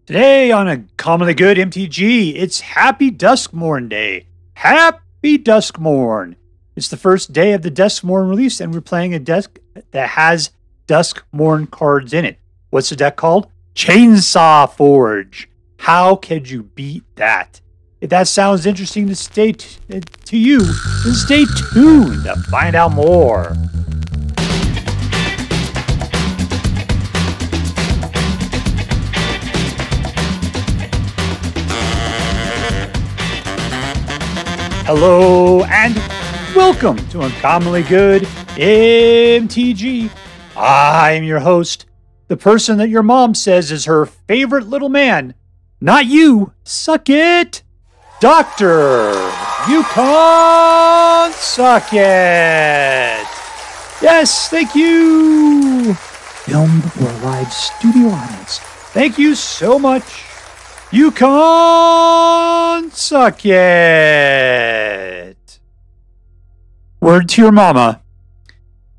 Today on a commonly good MTG, it's Happy Duskmourn Day. Happy Duskmourn. It's the first day of the Duskmourn release, and we're playing a deck that has Duskmourn cards in it. What's the deck called? Chainsaw Forge. How could you beat that? If that sounds interesting to you, then stay tuned to find out more. Hello and welcome to Uncommonly Good MTG. I am your host, the person that your mom says is her favorite little man. Not you, suck it, Dr. Yukon Suck It. Yes, thank you. Filmed before a live studio audience. Thank you so much. Yukon Suck It. Word to your mama.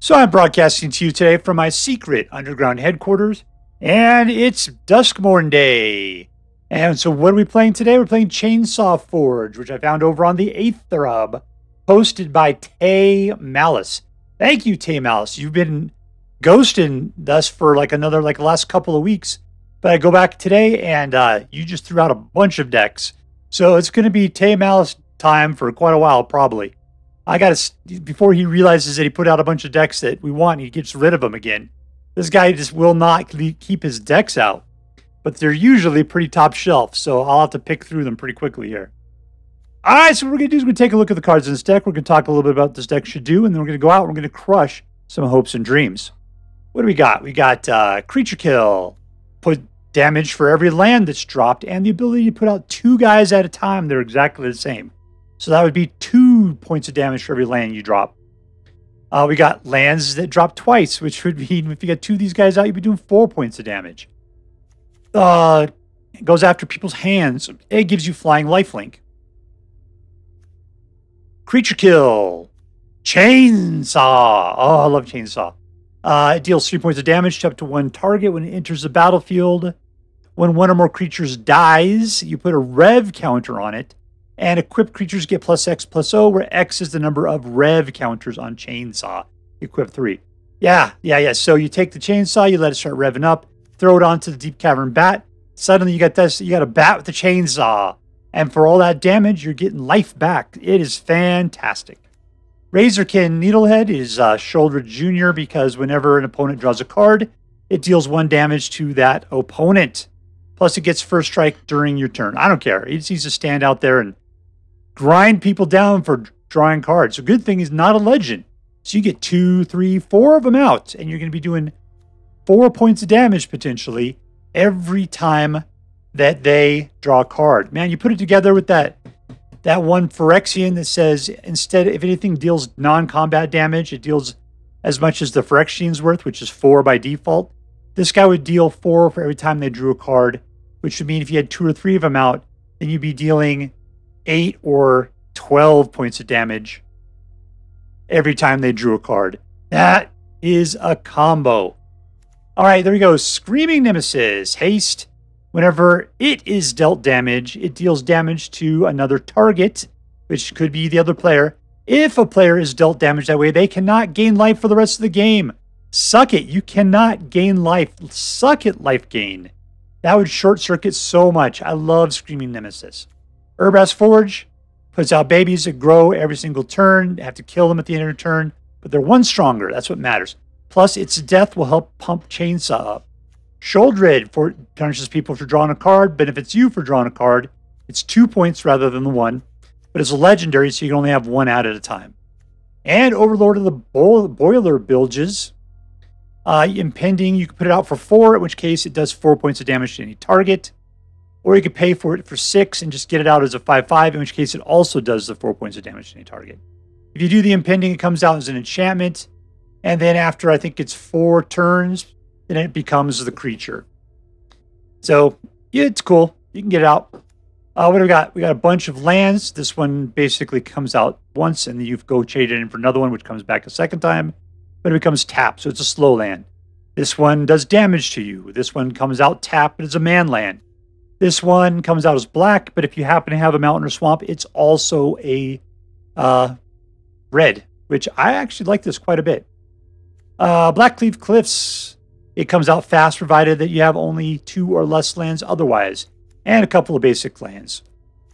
So I'm broadcasting to you today from my secret underground headquarters, and it's Duskmourn Day. And so what are we playing today? We're playing Chainsaw Forge, which I found over on the 8th Thread, posted by TayMalice. Thank you, TayMalice. You've been ghosting us for the last couple of weeks. But I go back today, and you just threw out a bunch of decks. So it's going to be TayMalice time for quite a while, probably. I got to, before he realizes that he put out a bunch of decks that we want, he gets rid of them again. This guy just will not keep his decks out. But they're usually pretty top shelf, so I'll have to pick through them pretty quickly here. All right, so what we're going to do is we're going to take a look at the cards in this deck. We're going to talk a little bit about what this deck should do, and then we're going to go out and we're going to crush some hopes and dreams. What do we got? We got Creature Kill. Put damage for every land that's dropped, and the ability to put out 2 guys at a time. They're exactly the same. So that would be 2 points of damage for every land you drop. We got lands that drop twice, which would be, if you got 2 of these guys out, you'd be doing 4 points of damage. It goes after people's hands. It gives you flying lifelink. Creature Kill. Chainsaw. Oh, I love Chainsaw. It deals 3 points of damage to up to 1 target when it enters the battlefield. When 1 or more creatures dies, you put a rev counter on it, and equipped creatures get +X/+O, where X is the number of rev counters on Chainsaw. Equip 3. Yeah. So you take the Chainsaw, you let it start revving up, throw it onto the Deep-Cavern Bat. Suddenly you got a bat with the Chainsaw, and for all that damage, you're getting life back. It is fantastic. Razorkin Needlehead is Sheoldred Jr. because whenever an opponent draws a card, it deals 1 damage to that opponent. Plus, it gets first strike during your turn. I don't care. He just needs to stand out there and grind people down for drawing cards. So good thing he's not a legend. So you get 2, 3, 4 of them out, and you're going to be doing 4 points of damage potentially every time that they draw a card. Man, you put it together with that one Phyrexian that says, instead, if anything deals non-combat damage, it deals as much as the Phyrexian's worth, which is 4 by default. This guy would deal 4 for every time they drew a card, which would mean if you had 2 or 3 of them out, then you'd be dealing 8 or 12 points of damage every time they drew a card. That is a combo. All right, there we go. Screaming Nemesis. Haste. Whenever it is dealt damage, it deals damage to another target, which could be the other player. If a player is dealt damage that way, they cannot gain life for the rest of the game. Suck it. You cannot gain life. Suck it, life gain. That would short circuit so much. I love Screaming Nemesis. Urabrask Forge puts out babies that grow every single turn. You have to kill them at the end of the turn, but they're 1 stronger. That's what matters. Plus, its death will help pump Chainsaw up. Sheoldred punishes people for drawing a card, but if it's you for drawing a card, it's 2 points rather than the 1. But it's a legendary, so you can only have 1 out at a time. And Overlord of the Boilerbilges. Impending, you can put it out for 4, in which case it does 4 points of damage to any target. Or you could pay for it for 6 and just get it out as a 5/5, in which case it also does the 4 points of damage to any target. If you do the Impending, it comes out as an enchantment. And then after, I think it's 4 turns, then it becomes the creature. So, yeah, it's cool. You can get it out. What do we got? We got a bunch of lands. This one basically comes out once, and then you go trade it in for another one, which comes back a second time. But it becomes tapped, so it's a slow land. This one does damage to you. This one comes out tapped, but it's a man land. This one comes out as black, but if you happen to have a mountain or swamp, it's also a red, which I actually like this quite a bit. Blackcleave Cliffs, it comes out fast provided that you have only 2 or less lands otherwise, and a couple of basic lands.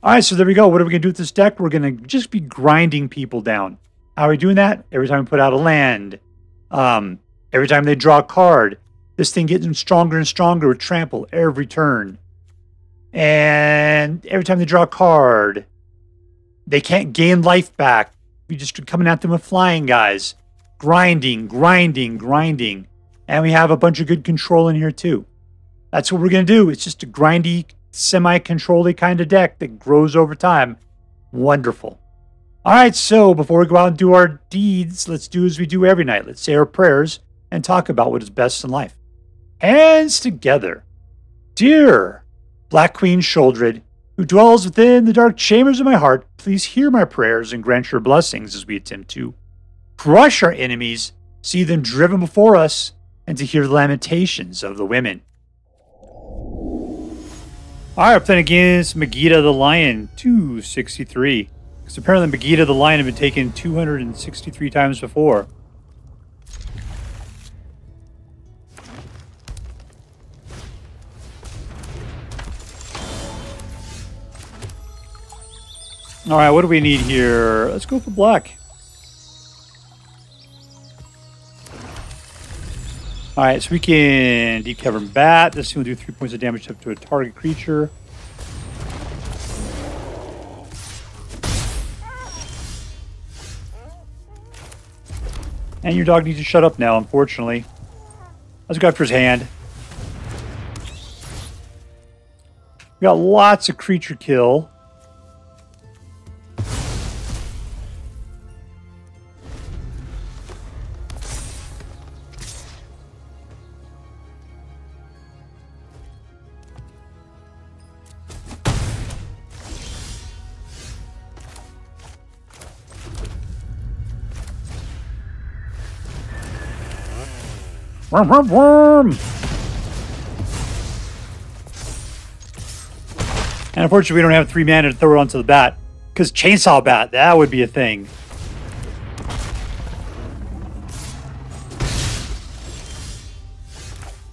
All right, so there we go. What are we going to do with this deck? We're going to just be grinding people down. How are we doing that? Every time we put out a land, every time they draw a card, this thing gets stronger and stronger with trample every turn. And every time they draw a card, they can't gain life back. We just coming at them with flying guys. Grinding, grinding, grinding. And we have a bunch of good control in here too. That's what we're going to do. It's just a grindy, semi-control-y kind of deck that grows over time. Wonderful. All right, so before we go out and do our deeds, let's do as we do every night. Let's say our prayers and talk about what is best in life. Hands together. Dear Black Queen Sheoldred, who dwells within the dark chambers of my heart, please hear my prayers and grant your blessings as we attempt to crush our enemies, see them driven before us, and to hear the lamentations of the women. All right, we're playing against Megiddo the Lion, 263. Because apparently Megiddo the Lion had been taken 263 times before. All right, what do we need here? Let's go for black. All right, so we can Deep-Cavern Bat. This will do 3 points of damage up to a target creature. And your dog needs to shut up now, unfortunately. Let's go after his hand. We got lots of creature kill. Worm, worm, worm! And unfortunately, we don't have 3 mana to throw it onto the bat. Because Chainsaw Bat, that would be a thing.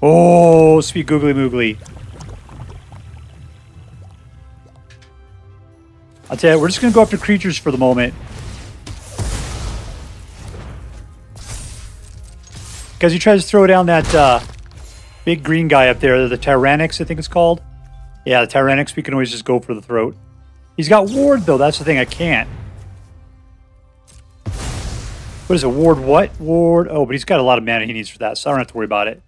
Oh, sweet googly moogly. I'll tell you, we're just going to go after creatures for the moment. Because he tries to throw down that big green guy up there, the Tyrannix, I think it's called. Yeah, the Tyrannix, we can always just go for the throat. He's got ward, though. That's the thing, I can't. What is it, ward what? Ward, oh, but he's got a lot of mana he needs for that, so I don't have to worry about it.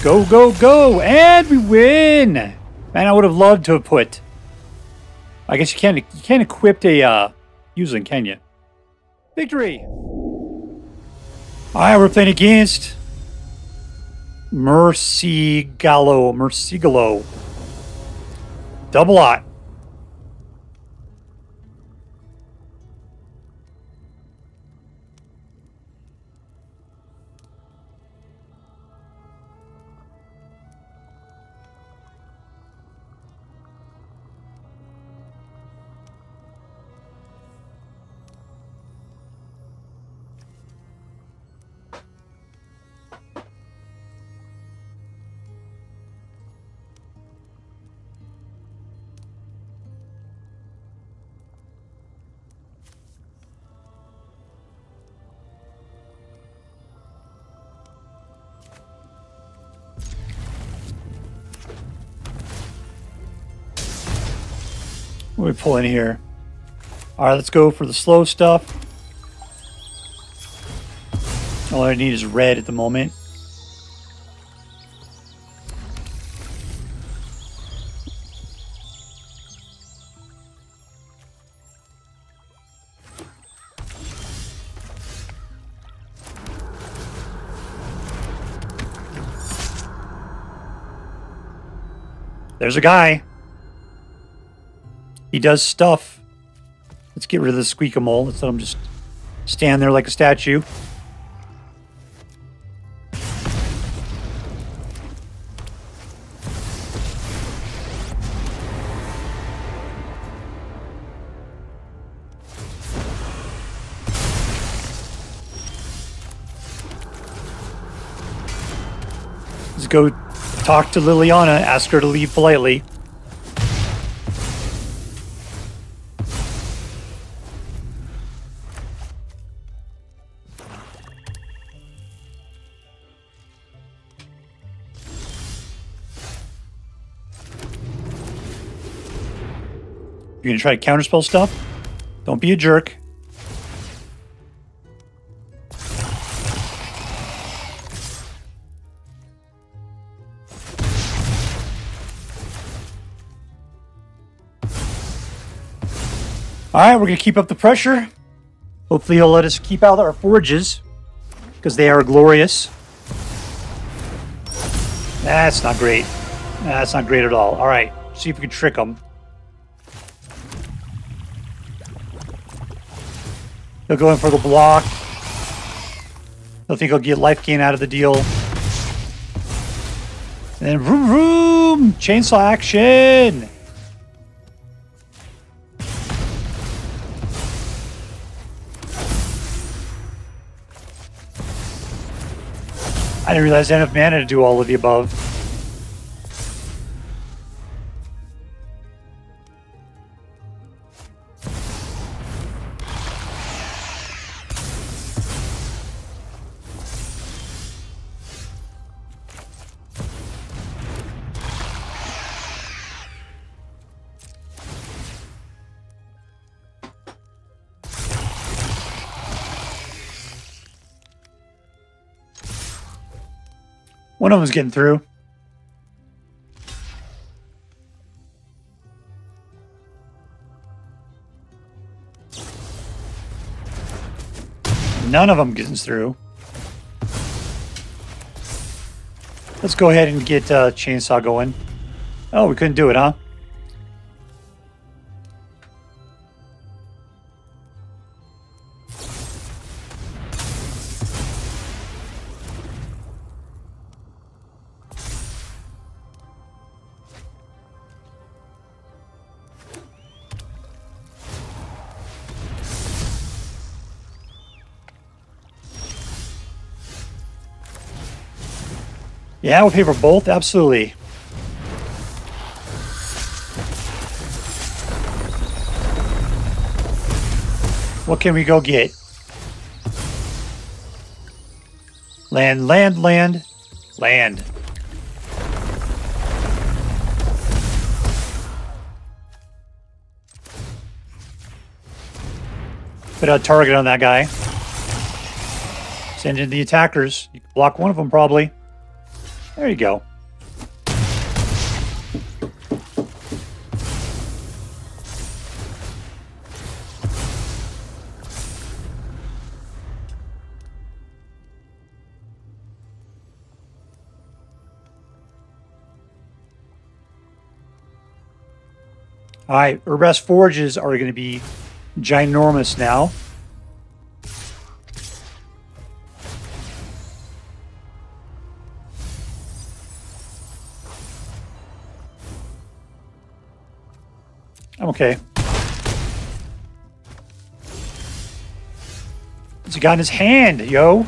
Go, go, go! And we win! Man, I would have loved to have put... I guess you can't equip a Using, can you? Victory! Alright, we're playing against Mercigalo. Double lot. What do we pull in here? Alright, let's go for the slow stuff. All I need is red at the moment. There's a guy. He does stuff. Let's get rid of the Squeak-a-Mole. Let's let him just stand there like a statue. Let's go talk to Liliana, ask her to leave politely. You're going to try to counterspell stuff? Don't be a jerk. Alright, we're going to keep up the pressure. Hopefully he'll let us keep out our forages, because they are glorious. That's not great. That's not great at all. Alright, see if we can trick him. He'll go in for the block. He'll think he'll get life gain out of the deal. And then vroom vroom! Chainsaw action! I didn't realize I had enough mana to do all of the above. One of them's getting through. None of them getting through. Let's go ahead and get Chainsaw going. Oh, we couldn't do it, huh? Yeah, we'll pay for both, absolutely. What can we go get? Land, land, land, land. Put a target on that guy. Send in the attackers. You can block one of them, probably. There you go. All right, Urabrask forages are going to be ginormous now. I'm okay. What's he got in his hand, yo?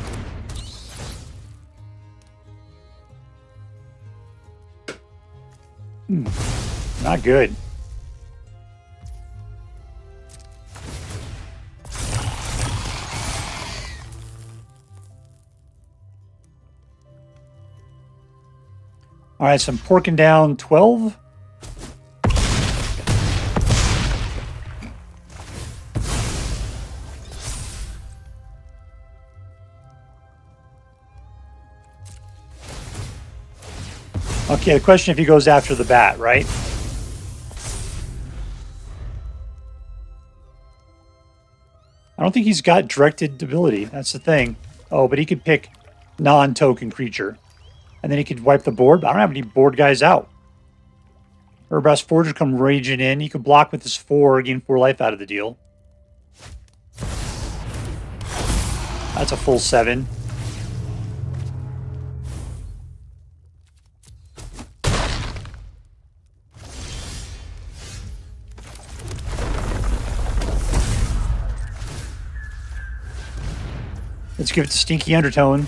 Not good. All right, so I'm porking down 12. Okay, the question if he goes after the bat, right? I don't think he's got directed ability. That's the thing. Oh, but he could pick non-token creature. And then he could wipe the board. I don't have any board guys out. Urabrask Forger come raging in. He could block with his 4, gain 4 life out of the deal. That's a full 7. Let's give it to Stinky Undertone.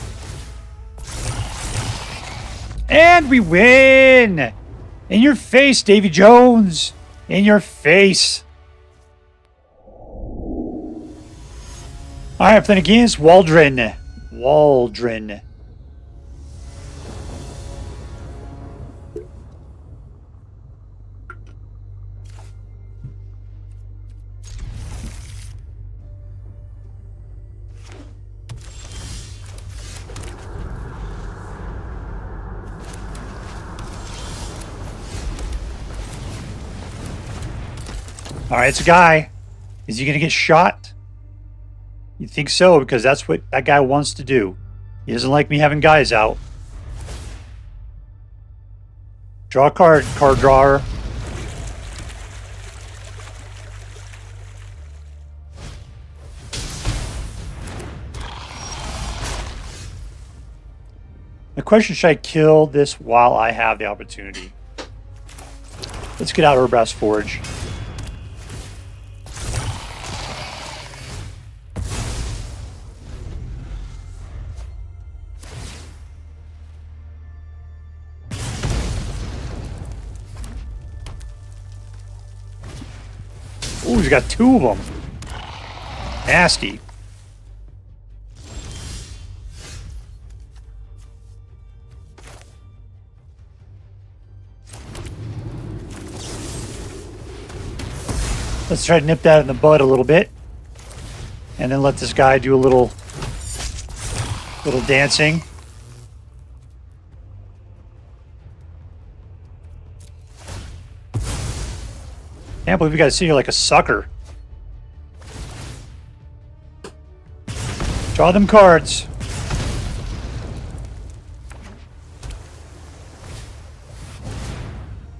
And we win! In your face, Davy Jones! In your face! Alright, playing against Waldren. Waldren. Alright, it's a guy. Is he going to get shot? You think so, because that's what that guy wants to do. He doesn't like me having guys out. Draw a card, card drawer. The question, should I kill this while I have the opportunity? Let's get out Urabrask Forge. Ooh, he's got 2 of them. Nasty. Let's try to nip that in the bud a little bit. And then let this guy do a little dancing. Can't believe we got to sit here like a sucker. Draw them cards.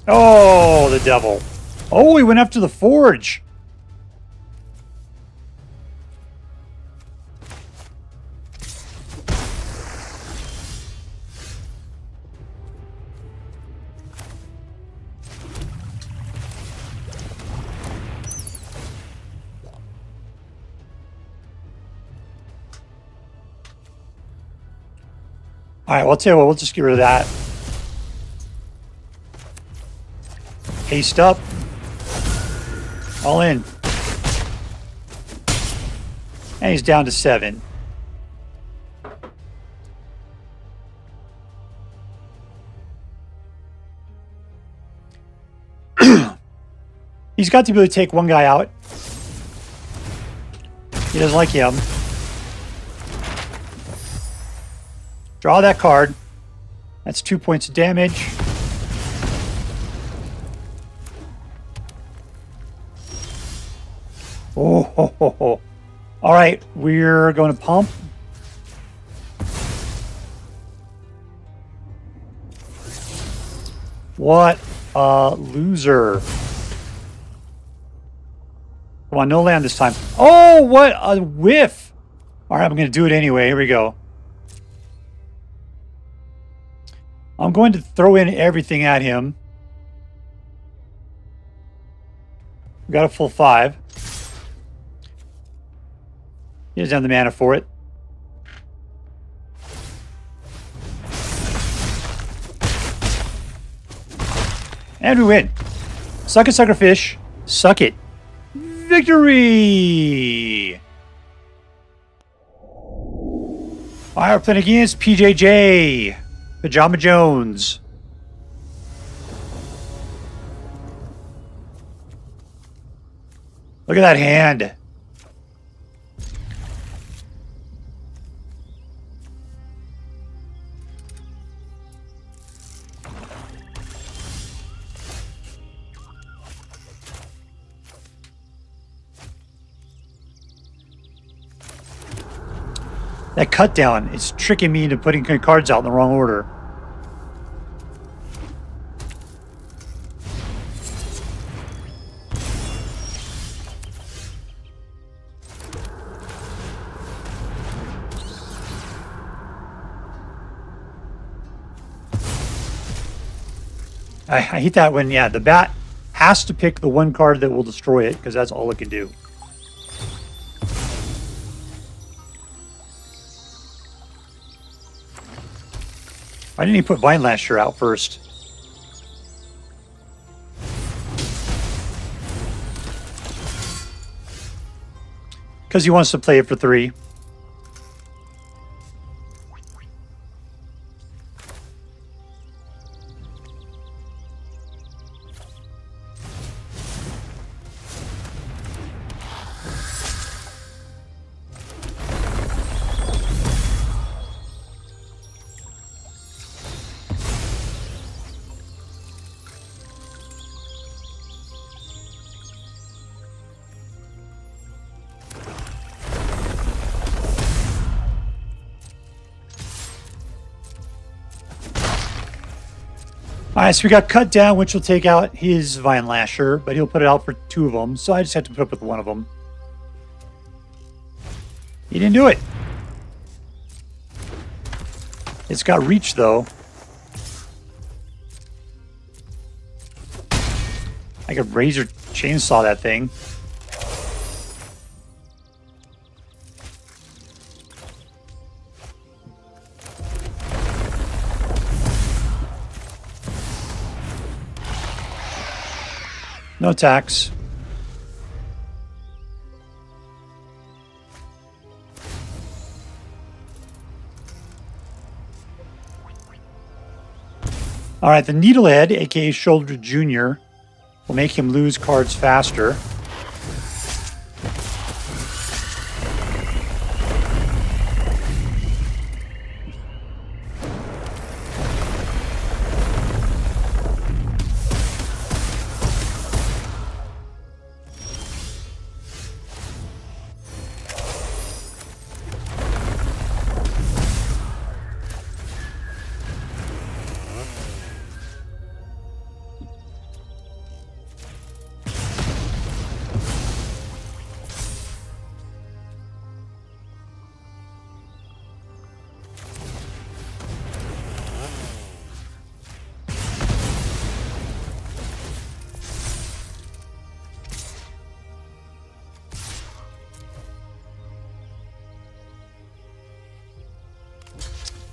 Oh, the devil. Oh, he went after the forge. Alright, well, I'll tell you what, we'll just get rid of that. Haste up. All in. And he's down to 7. He's got the ability to take one guy out. He doesn't like him. Draw that card. That's 2 points of damage. Oh, ho, ho, ho. All right, we're going to pump. What a loser. Come on, no land this time. Oh, what a whiff. All right, I'm going to do it anyway. Here we go. I'm going to throw in everything at him. We got a full 5. He doesn't have the mana for it. And we win. Suck it, suckerfish. Suck it. Victory! Alright, we're playing against PJJ. Pajama Jones. Look at that hand. That cut down is tricking me into putting cards out in the wrong order. I hate that when, yeah, the bat has to pick the one card that will destroy it because that's all it can do. Why didn't he put Vinelasher out first? Because he wants to play it for 3. Alright, so we got Cut Down, which will take out his Vinelasher, but he'll put it out for 2 of them, so I just have to put up with 1 of them. He didn't do it. It's got reach, though. I could razor chainsaw that thing. No attacks. All right, the Needlehead, aka Sheoldred Jr., will make him lose cards faster.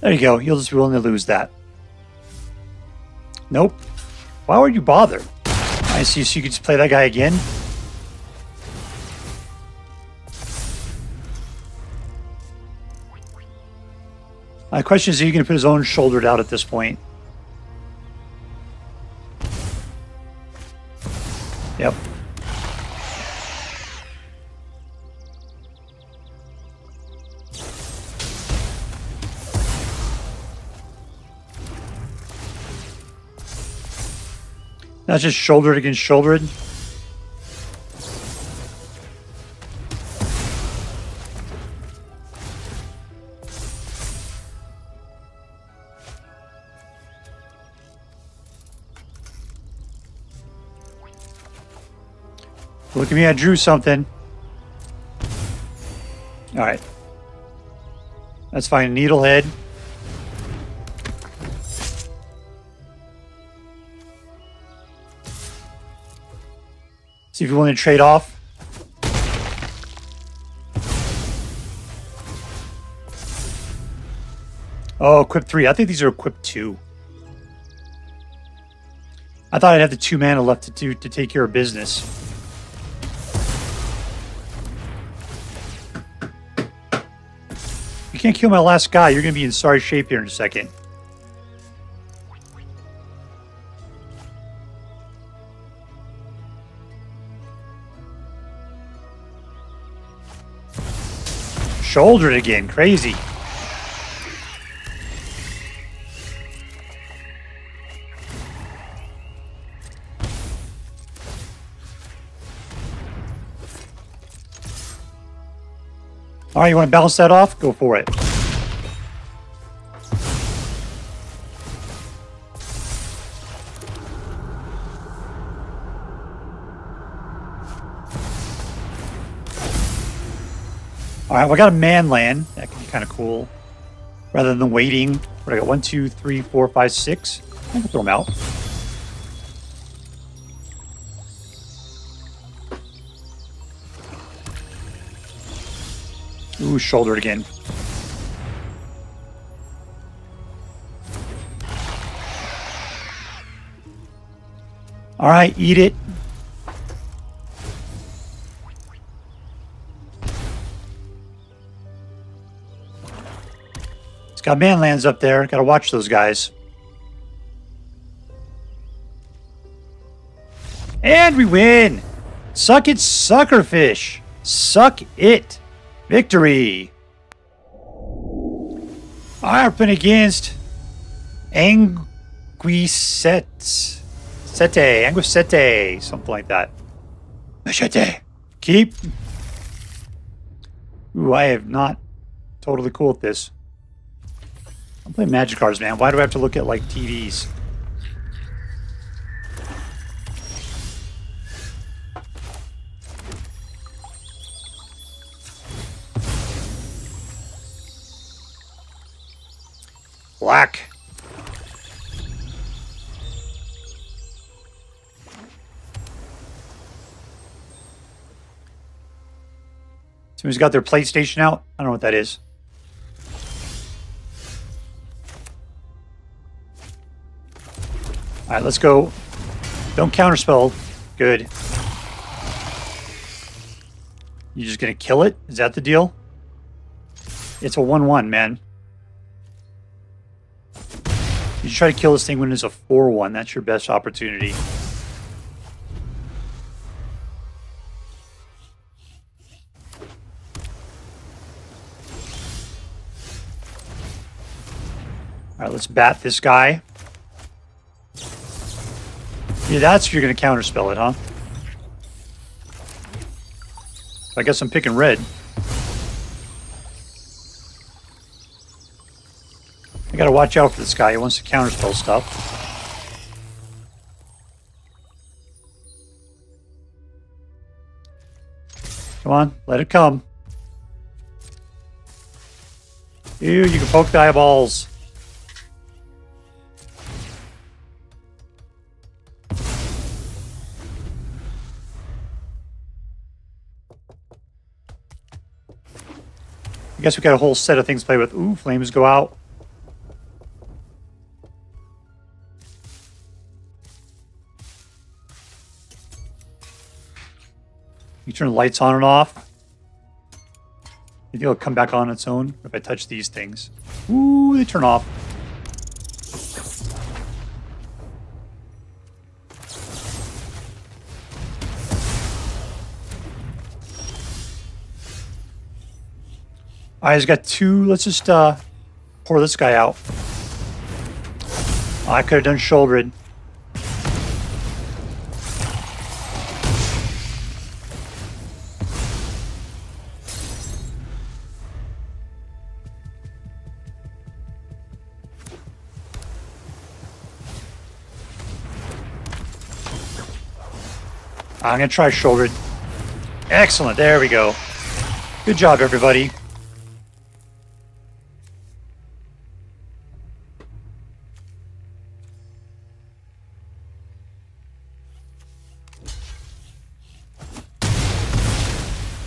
There you go. You'll just be willing to lose that. Nope. Why would you bother? I see. So you could just play that guy again. My question is, are you going to put his own Sheoldred out at this point? Yep. That's just Sheoldred against Sheoldred. Look at me, I drew something. Alright. That's fine. Needlehead. See if you want to trade off. Oh, equip 3. I think these are equip 2. I thought I'd have the 2 mana left to take care of business. You can't kill my last guy. You're going to be in sorry shape here in a second. Sheoldred again. Crazy. All right, you want to balance that off? Go for it. All right, well, I got a man land. That could be kind of cool. Rather than waiting. What do I got? 1, 2, 3, 4, 5, 6. I can throw them out. Ooh, Sheoldred again. All right, eat it. It's got manlands up there. Got to watch those guys. And we win. Suck it, suckerfish. Suck it. Victory. All right, we're playing against Anguissette. Anguissette, something like that. Machete. Keep. Ooh, I have not totally cool with this. I'm playing Magic cards, man. Why do I have to look at, like, TVs? Black. Somebody's got their PlayStation out. I don't know what that is. All right, let's go. Don't counterspell. Good. You just gonna kill it? Is that the deal? It's a 1/1, man. You try to kill this thing when it's a 4/1. That's your best opportunity. All right, let's bat this guy. Yeah, that's you're going to counterspell it, huh? I guess I'm picking red. I gotta watch out for this guy. He wants to counterspell stuff. Come on, let it come. Ew, you can poke the eyeballs. I guess we got a whole set of things to play with. Ooh, flames go out. You turn the lights on and off. You think it'll come back on its own if I touch these things. Ooh, they turn off. All right, he's got two. Let's just pour this guy out. Oh, I could have done Sheoldred. I'm going to try Sheoldred. Excellent. There we go. Good job, everybody.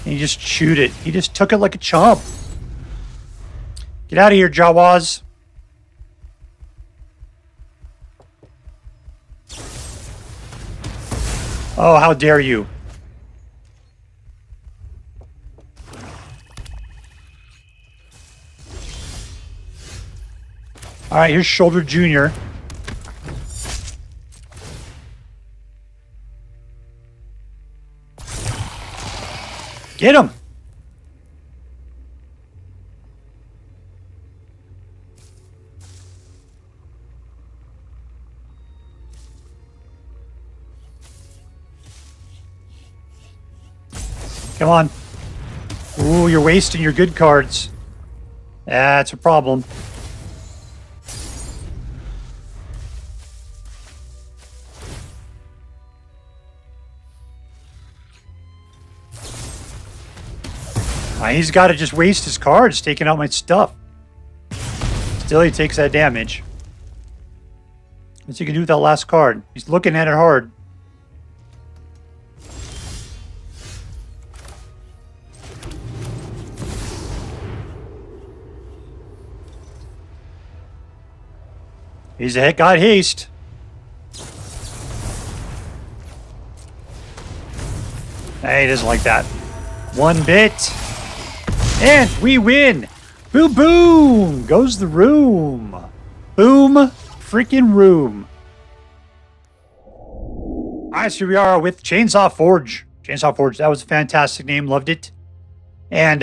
And he just chewed it. He just took it like a chump. Get out of here, Jawas. Oh, how dare you. All right, here's Sheoldred Jr. Get him. Come on. Ooh, you're wasting your good cards. That's a problem. He's got to just waste his cards taking out my stuff. Still, he takes that damage. What's he can do with that last card? He's looking at it hard. He's got haste. Hey, he doesn't like that. One bit. And we win. Boom, boom. Goes the room. Boom. Freaking room. All right, so here we are with Chainsaw Forge. Chainsaw Forge. That was a fantastic name. Loved it. And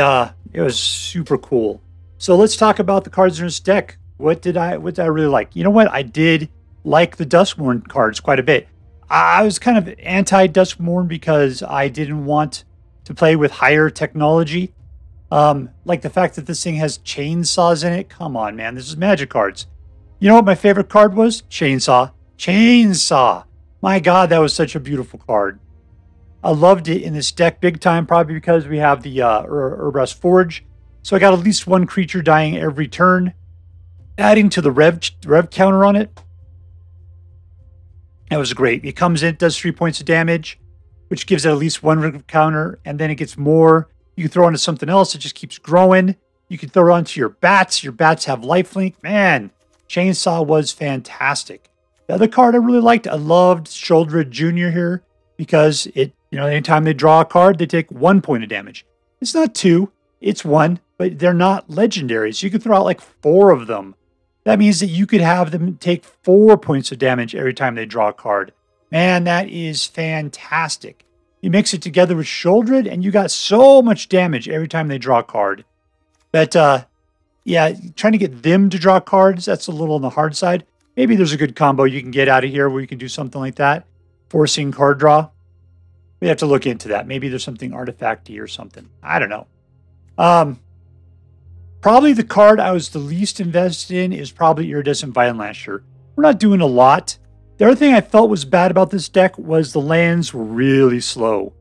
it was super cool. So let's talk about the cards in this deck. What did I really like? You know what? I did like the Duskmourn cards quite a bit. I was kind of anti-Duskmourn because I didn't want to play with higher technology. Like the fact that this thing has chainsaws in it. Come on, man. This is Magic cards. You know what my favorite card was? Chainsaw. Chainsaw. My God, that was such a beautiful card. I loved it in this deck big time, probably because we have the Urabrask Forge. So I got at least one creature dying every turn. Adding to the rev counter on it. That was great. It comes in, does 3 points of damage, which gives it at least one rev counter, and then it gets more. You can throw it onto something else. It just keeps growing. You can throw it onto your bats. Your bats have lifelink. Man, Chainsaw was fantastic. The other card I really liked, I loved Sheoldred Jr. here because it, anytime they draw a card, they take 1 point of damage. It's not 2, it's 1, but they're not legendary. So you can throw out like 4 of them. That means that you could have them take 4 points of damage every time they draw a card. Man, that is fantastic. You mix it together with Sheoldred, and you got so much damage every time they draw a card. But, yeah, trying to get them to draw cards, that's a little on the hard side. Maybe there's a good combo you can get out of here where you can do something like that. Forcing card draw. We have to look into that. Maybe there's something artifacty or something. I don't know. Probably the card I was the least invested in is probably Iridescent Vinelasher. We're not doing a lot. The other thing I felt was bad about this deck was the lands were really slow.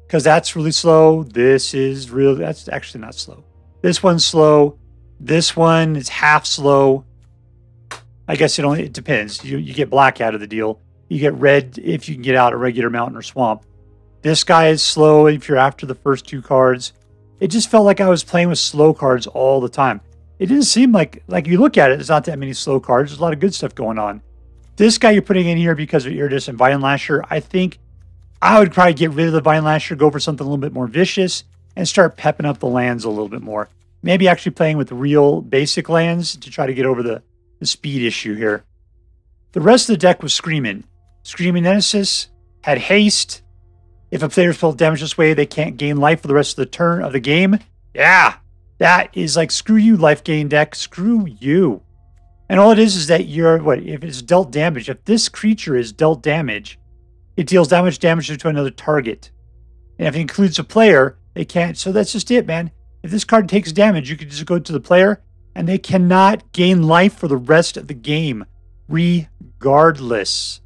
Because that's really slow. This is really, that's actually not slow. This one's slow. This one is half slow. I guess it depends. You get black out of the deal. You get red if you can get out a regular mountain or swamp. This guy is slow if you're after the first 2 cards. It just felt like I was playing with slow cards all the time. It didn't seem like you look at it, there's not that many slow cards. There's a lot of good stuff going on. This guy you're putting in here because of Iridescent Vinelasher, I think I would probably get rid of the Vinelasher, go for something a little bit more vicious, and start pepping up the lands a little bit more. Maybe actually playing with the real basic lands to try to get over the speed issue here. The rest of the deck was Screaming. Screaming Nemesis had haste. If a player felt damage this way, they can't gain life for the rest of the turn of the game. Yeah, that is like, screw you, life gain deck. Screw you. And all it is that if it's dealt damage, if this creature is dealt damage, it deals damage to another target. And if it includes a player, they can't. So that's just it, man. If this card takes damage, you can just go to the player, and they cannot gain life for the rest of the game, regardless.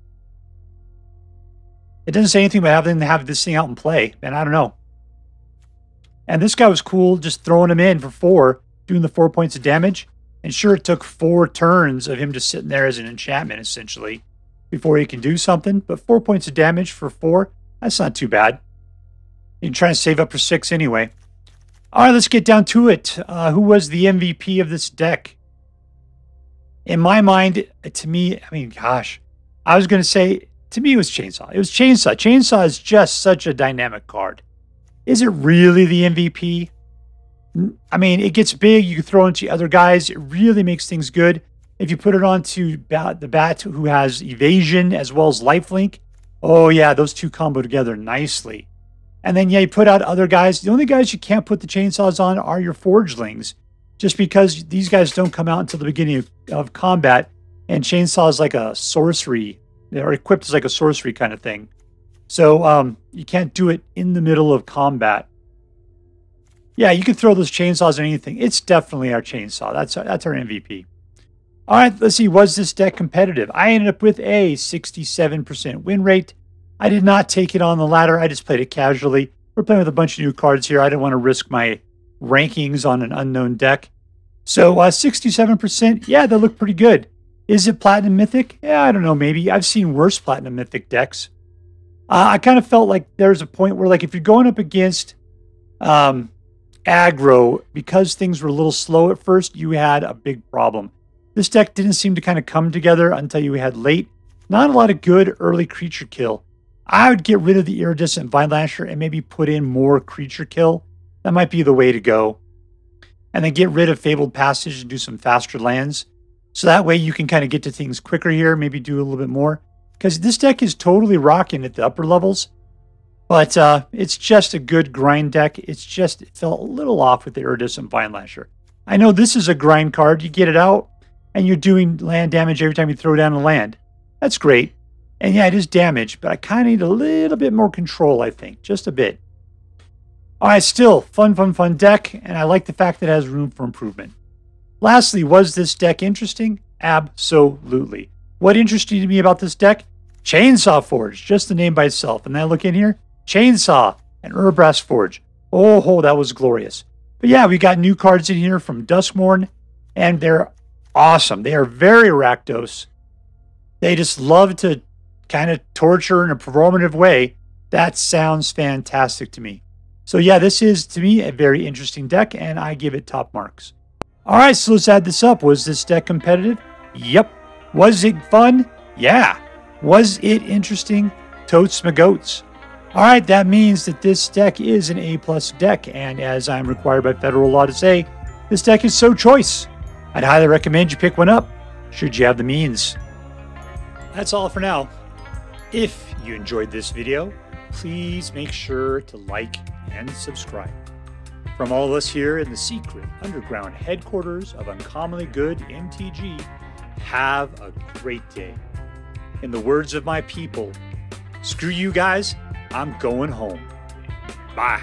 It doesn't say anything about having to have this thing out and play, and I don't know. And this guy was cool, just throwing him in for 4, doing the 4 points of damage. And sure, it took 4 turns of him just sitting there as an enchantment, essentially, before he can do something. But 4 points of damage for 4, that's not too bad. You can try and save up for 6 anyway. All right, let's get down to it. Who was the MVP of this deck? In my mind, to me, I mean, gosh, I was going to say, to me, it was Chainsaw. It was Chainsaw. Chainsaw is just such a dynamic card. Is it really the MVP? I mean, it gets big. You can throw it into other guys. It really makes things good. If you put it onto the Bat, who has evasion as well as lifelink, oh yeah, those two combo together nicely. And then, yeah, you put out other guys. The only guys you can't put the chainsaws on are your forgelings, just because these guys don't come out until the beginning of combat, and chainsaw is like a sorcery. They're equipped as like a sorcery kind of thing. So you can't do it in the middle of combat. Yeah, you can throw those chainsaws on anything. It's definitely our chainsaw. That's our MVP. All right, let's see. Was this deck competitive? I ended up with a 67% win rate. I did not take it on the ladder. I just played it casually. We're playing with a bunch of new cards here. I didn't want to risk my rankings on an unknown deck. So 67%, yeah, that looked pretty good. Is it Platinum Mythic? Yeah, I don't know, maybe. I've seen worse Platinum Mythic decks. I kind of felt like there's a point where, like, if you're going up against aggro, because things were a little slow at first, you had a big problem. This deck didn't seem to kind of come together until you had late. Not a lot of good early creature kill. I would get rid of the Iridescent Vinelasher and maybe put in more creature kill. That might be the way to go. And then get rid of Fabled Passage and do some faster lands. So that way you can kind of get to things quicker here, maybe do a little bit more. Because this deck is totally rocking at the upper levels. But it's just a good grind deck. It felt a little off with the Iridescent Vinelasher. I know this is a grind card. You get it out, and you're doing land damage every time you throw down a land. That's great. And yeah, it is damage, but I kind of need a little bit more control, I think. Just a bit. All right, still, fun deck, and I like the fact that it has room for improvement. Lastly, was this deck interesting? Absolutely. What interested me about this deck? Chainsaw Forge, just the name by itself. And then I look in here, Chainsaw and Urabrask Forge. Oh, that was glorious. But yeah, we got new cards in here from Duskmourn, and they're awesome. They are very Rakdos. They just love to kind of torture in a performative way. That sounds fantastic to me. So yeah, this is, to me, a very interesting deck, and I give it top marks. All right, so let's add this up. Was this deck competitive? Yep. Was it fun? Yeah. Was it interesting? Totes my goats. All right, that means that this deck is an A+ deck, and as I'm required by federal law to say, this deck is so choice. I'd highly recommend you pick one up, should you have the means. That's all for now. If you enjoyed this video, please make sure to like and subscribe. From all of us here in the secret underground headquarters of Uncommonly Good MTG, have a great day. In the words of my people, screw you guys, I'm going home. Bye.